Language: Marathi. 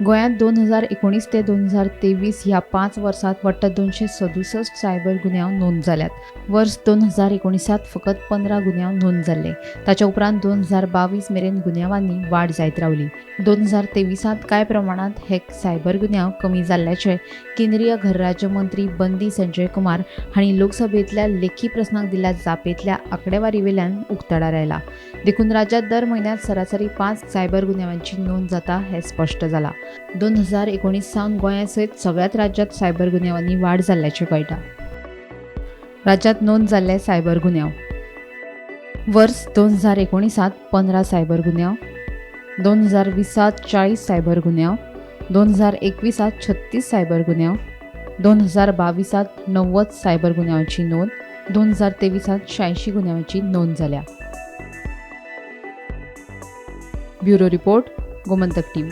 गोंयांत 2019 ते 2023 ह्या 5 वर्सांत वट्ट 267 सायबर गुन्यांव नोंद जाल्यात। वर्स 2019त फकत 15 गुन्यांव नोंद जाल्ले। ताच्या उपरांत 2022 मेरेन गुन्यांवांनी वाड जायत रावली। 2023त कांय प्रमाणांत हे सायबर गुन्यांव कमी जाल्ल्याचे केंद्रीय घरराज्य मंत्री बंदी संजय कुमार हांणी लोकसभेंतल्या लेखी प्रस्नाक दिल्ल्या जापेंतल्या आंकडेवारी उक्ताडार आयला। देखून राज्यांत दर म्हयन्यात सरासरी 5 सायबर गुन्यांवांची नोंद जाता हें स्पश्ट जालां। 2019 सावन गोंया सयत सगळ्याच राज्यांत सायबर गुन्यांवांनी वाड जाल्ल्याचें कळटा। राज्यांत नोंद जाल्ले सायबर गुन्यांव: वर्स 2019त 15 सायबर गुन्यांव, 2020त 40 सायबर गुन्यांव, 2021त 36 सायबर गुन्यांव, 2022त 90 सायबर गुन्यांवांची नोंद, 2023त 86 गुन्यांवांची नोंद जाल्या। Bureau report, Gomantak TV।